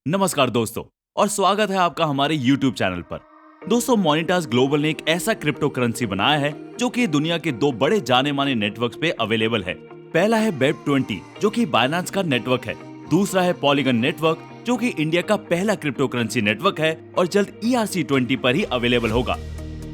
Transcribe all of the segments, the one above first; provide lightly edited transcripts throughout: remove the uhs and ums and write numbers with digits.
नमस्कार दोस्तों और स्वागत है आपका हमारे YouTube चैनल पर। दोस्तों, मोनिटास ग्लोबल ने एक ऐसा क्रिप्टो करेंसी बनाया है जो कि दुनिया के दो बड़े जाने माने नेटवर्क्स पे अवेलेबल है। पहला है वेब20 जो कि बाइनेंस का नेटवर्क है। दूसरा है पॉलीगन नेटवर्क जो कि इंडिया का पहला क्रिप्टो करेंसी नेटवर्क है और जल्द ERC20 पर ही अवेलेबल होगा।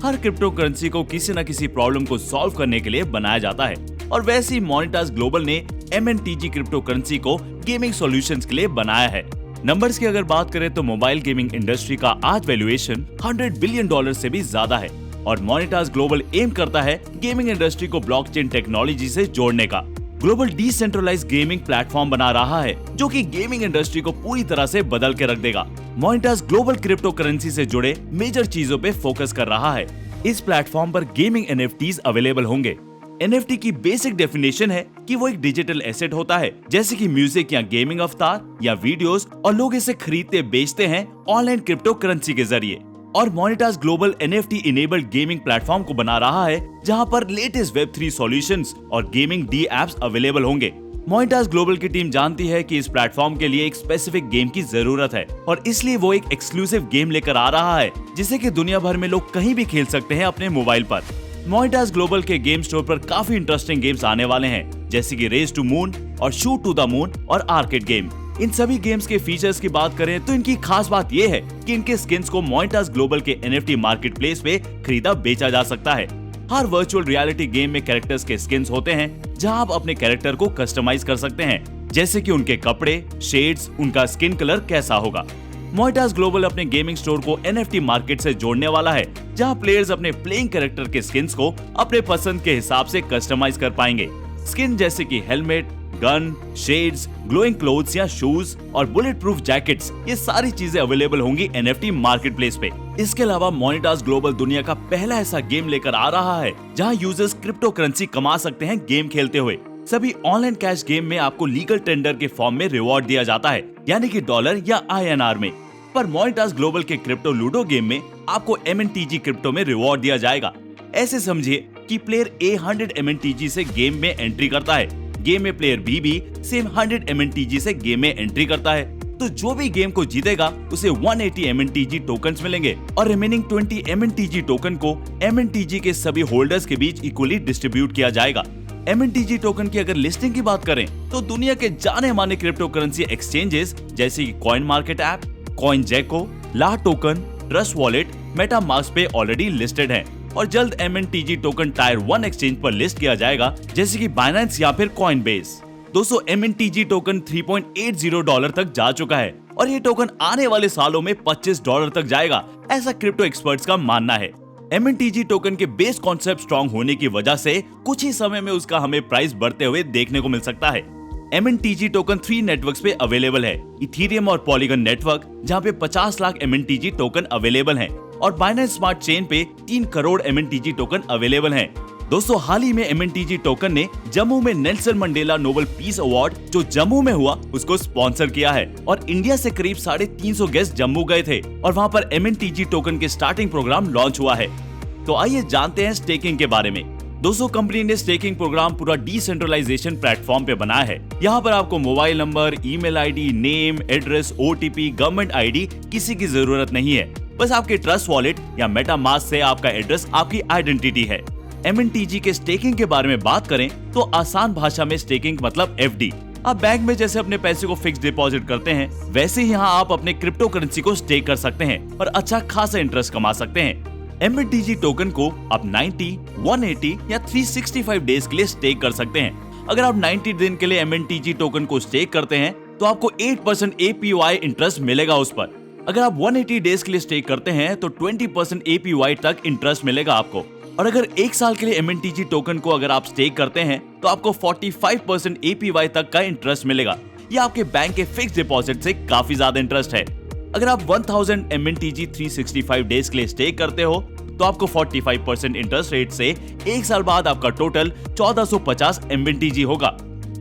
हर क्रिप्टो करेंसी को किसी न किसी प्रॉब्लम को सॉल्व करने के लिए बनाया जाता है और वैसे ही मोनिटास ग्लोबल ने MNTG क्रिप्टो करेंसी को गेमिंग सॉल्यूशंस के लिए बनाया है। नंबर्स की अगर बात करें तो मोबाइल गेमिंग इंडस्ट्री का आज वैल्यूएशन $100 बिलियन से भी ज्यादा है और मोनिटास ग्लोबल एम करता है गेमिंग इंडस्ट्री को ब्लॉकचेन टेक्नोलॉजी से जोड़ने का। ग्लोबल डिसेंट्रलाइज्ड गेमिंग प्लेटफॉर्म बना रहा है जो कि गेमिंग इंडस्ट्री को पूरी तरह से बदल के रख देगा। मोनिटास ग्लोबल क्रिप्टो करेंसी से जुड़े मेजर चीजों पे फोकस कर रहा है। इस प्लेटफॉर्म पर गेमिंग NFTs अवेलेबल होंगे। NFT की बेसिक डेफिनेशन है कि वो एक डिजिटल एसेट होता है, जैसे कि म्यूजिक या गेमिंग अवतार या वीडियोस, और लोग इसे खरीदते बेचते हैं ऑनलाइन क्रिप्टो करेंसी के जरिए। और Monitas global NFT enabled gaming platform को बना रहा है जहां पर लेटेस्ट Web3 सॉल्यूशंस और गेमिंग D एप्स अवेलेबल होंगे। मोनिटास ग्लोबल की टीम जानती है कि इस प्लेटफॉर्म के लिए एक स्पेसिफिक गेम की जरूरत है और इसलिए वो एक एक्सक्लूसिव गेम लेकर आ रहा है जिसे कि दुनिया भर में लोग कहीं भी खेल सकते हैं अपने मोबाइल पर। मोनिटास ग्लोबल के गेम स्टोर पर काफी इंटरेस्टिंग गेम्स आने वाले हैं, जैसे कि रेस टू मून और शूट टू द मून और आर्केड गेम। इन सभी गेम्स के फीचर्स की बात करें तो इनकी खास बात यह है कि इनके स्किन्स को मोनिटास ग्लोबल के NFT मार्केट प्लेस पे खरीदा बेचा जा सकता है। हर वर्चुअल रियलिटी गेम में कैरेक्टर्स के स्किन्स होते हैं जहां आप अपने कैरेक्टर को कस्टमाइज कर सकते हैं, जैसे कि उनके कपड़े, शेड्स, उनका स्किन कलर कैसा होगा। मोनिटास ग्लोबल अपने गेमिंग स्टोर को NFT मार्केट से जोड़ने वाला है जहां प्लेयर्स अपने प्लेइंग कैरेक्टर के स्किन्स को अपने पसंद के हिसाब से कस्टमाइज कर पाएंगे। स्किन जैसे कि helmet, gun, shades, glowing clothes या शूज और बुलेट प्रूफ जैकेट्स, ये सारी चीजें अवेलेबल होंगी NFT मार्केट प्लेस पे। इसके अलावा मोनिटास ग्लोबल दुनिया का पहला ऐसा गेम लेकर आ रहा है जहां यूजर्स क्रिप्टो करेंसी कमा सकते हैं गेम खेलते हुए। सभी ऑनलाइन कैश गेम में आपको लीगल टेंडर के फॉर्म में रिवॉर्ड दिया जाता है, यानी कि डॉलर या INR में। पर मोनिटास ग्लोबल के क्रिप्टो लूडो गेम में आपको MNTG क्रिप्टो में रिवॉर्ड दिया जाएगा। ऐसे समझिए कि प्लेयर A 100 MNTG से गेम में एंट्री करता है, गेम में प्लेयर B भी सेम 100 MNTG से गेम में एंट्री करता है, तो जो भी गेम को जीतेगा उसे 180 MNTG टोकन्स मिलेंगे और रिमेनिंग 20 MNTG टोकन को MNTG के सभी होल्डर्स के बीच इक्वली डिस्ट्रीब्यूट किया जाएगा। MNTG टोकन की अगर लिस्टिंग की बात करें तो दुनिया के जाने माने क्रिप्टो करेंसी एक्सचेंजेस जैसे कि कॉइन मार्केट ऐप, CoinGecko, ला टोकन, ट्रस्ट वॉलेट, मेटामास्क पे ऑलरेडी लिस्टेड हैं और जल्द MNTG टोकन टायर 1 एक्सचेंज पर लिस्ट किया जाएगा, जैसे कि बाइनेंस या फिर कॉइनबेस। दोस्तों, MNTG टोकन $3.80 तक जा चुका है और ये टोकन आने वाले सालों में $25 तक जाएगा, ऐसा क्रिप्टो एक्सपर्ट्स का मानना है। MNTG टोकन के बेस कॉन्सेप्ट स्ट्रॉन्ग होने की वजह से कुछ ही समय में उसका हमें प्राइस बढ़ते हुए देखने को मिल सकता है। MNTG टोकन 3 नेटवर्क्स पे अवेलेबल है, इथेरियम और पॉलीगन नेटवर्क जहां पे 50 लाख MNTG टोकन अवेलेबल हैं और बाइनेंस स्मार्ट चेन पे 3 करोड़ MNTG टोकन अवेलेबल हैं। दोस्तों, हाल ही में MNTG टोकन ने जम्मू में Nelson Mandela Nobel peace award जो जम्मू में हुआ उसको स्पॉन्सर किया है और इंडिया से करीब 350 गेस्ट जम्मू गए थे और वहां पर MNTG टोकन के स्टार्टिंग प्रोग्राम लॉन्च हुआ है। तो आइए जानते हैं स्टेकिंग के बारे में। दोस्तों, कंपनी ने स्टेकिंग प्रोग्राम पूरा डिसेंट्रलाइजेशन प्लेटफॉर्म पे बनाया है। यहाँ पर आपको mobile number, email ID, name, address, OTP, government ID किसी की जरूरत नहीं है। बस आपके ट्रस्ट वॉलेट या मेटामास्क से आपका एड्रेस आपकी आइडेंटिटी है। MNTG के स्टेकिंग के बारे में बात करें तो आसान भाषा में स्टेकिंग मतलब FD। आप बैंक में जैसे अपने पैसे को फिक्स डिपॉजिट करते हैं, वैसे ही यहाँ आप अपने क्रिप्टो करेंसी को स्टेक कर सकते हैं और अच्छा खासा इंटरेस्ट कमा सकते हैं। MNTG टोकन को आप 90, 180 या 365 डेज के लिए स्टेक कर सकते हैं। अगर आप 90 दिन के लिए MNTG टोकन को स्टेक करते हैं तो आपको 8% APY इंटरेस्ट मिलेगा उस पर। अगर आप 180 डेज के लिए स्टेक करते हैं तो 20% APY तक इंटरेस्ट मिलेगा आपको। और अगर 1 साल के लिए MNTG टोकन को अगर आप स्टेक करते हैं तो आपको 45% APY तक का इंटरेस्ट मिलेगा। यह आपके बैंक के फिक्स डिपॉजिट से काफी ज्यादा इंटरेस्ट है। अगर आप 1000 MNTG 365 डेज के लिए स्टेक करते हो तो आपको 45% इंटरेस्ट रेट से 1 साल बाद आपका टोटल 1450 MNTG होगा।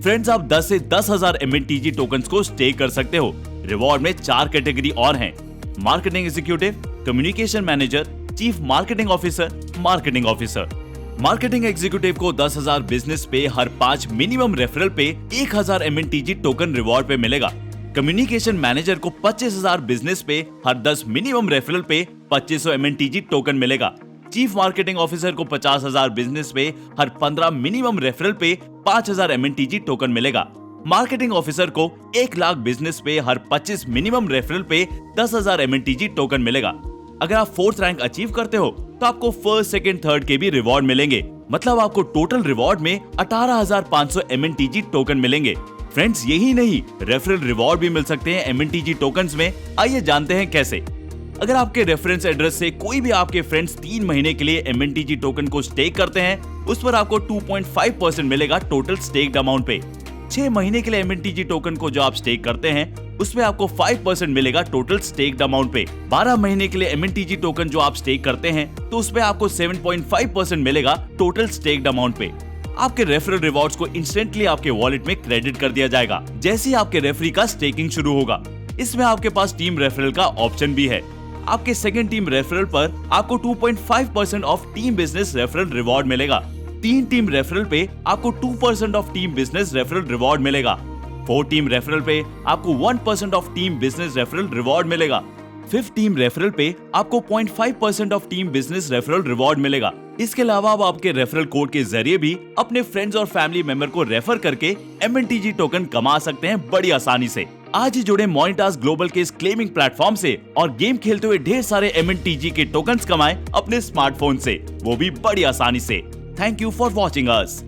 फ्रेंड्स, आप 10 से 10,000 MNTG टोकन्स को स्टेक कर सकते हो। रिवॉर्ड में 4 कैटेगरी और हैं: marketing executive, communication manager, chief marketing officer, marketing officer. Marketing executive को 10,000 बिजनेस पे हर 5 मिनिमम रेफरल पे 1,000 MNTG टोकन रिवॉर्ड पे मिलेगा। कम्युनिकेशन मैनेजर को 25,000 बिजनेस पे हर 10 मिनिमम रेफरल पे 2500 MNTG टोकन मिलेगा। चीफ मार्केटिंग ऑफिसर को 50,000 बिजनेस पे हर 15 मिनिमम रेफरल पे 5,000 MNTG टोकन मिलेगा। मार्केटिंग ऑफिसर को 1 लाख बिजनेस पे हर 25 मिनिमम रेफरल पे 10,000 MNTG टोकन मिलेगा। अगर आप 4th रैंक अचीव करते हो तो आपको 1st, 2nd, 3rd के भी रिवॉर्ड मिलेंगे। मतलब आपको टोटल रिवॉर्ड में 18,500 MNTG टोकन मिलेंगे। फ्रेंड्स, यही नहीं, रेफरल रिवॉर्ड भी मिल सकते हैं MNTG टोकन्स में। आइए जानते हैं कैसे। अगर आपके रेफरेंस एड्रेस से कोई भी आपके फ्रेंड्स 3 महीने के लिए MNTG टोकन को स्टेक करते हैं, उस पर आपको 2.5% मिलेगा टोटल स्टेक्ड अमाउंट पे। 6 महीने के लिए MNTG टोकन को जो आप स्टेक करते हैं, उसमें आपको 5% मिलेगा टोटल स्टेक्ड अमाउंट पे। 12 महीने के लिए MNTG टोकन जो आप स्टेक करते हैं, तो उसमें आपको 7.5% मिलेगा टोटल स्टेक्ड अमाउंट पे। आपके रेफरल रिवॉर्ड्स को इंस्टेंटली आपके वॉलेट में क्रेडिट कर दिया जाएगा जैसे ही आपके रेफरी का स्टेकिंग शुरू होगा। इसमें आपके पास टीम रेफरल का ऑप्शन भी है। आपके सेकंड टीम रेफरल पर आपको 2.5% of team business referral reward मिलेगा। 3 टीम रेफरल पे आपको 2% of team business referral reward मिलेगा। 4 टीम रेफरल पे आपको 1% of team business referral reward मिलेगा। 5th टीम रेफरल पे आपको 0.5% of team business referral reward मिलेगा। इसके अलावा आप आपके रेफरल कोड के जरिए भी अपने फ्रेंड्स और फैमिली मेंबर को रेफर करके MNTG टोकन कमा सकते हैं बड़ी आसानी से। आज ही जुड़े मॉनिटास ग्लोबल के इस क्लेमिंग प्लेटफॉर्म से और गेम खेलते हुए ढेर सारे MNTG के टोकन्स कमाएं अपने स्मार्टफोन से, वो भी बड़ी आसानी से। Thank you for watching us.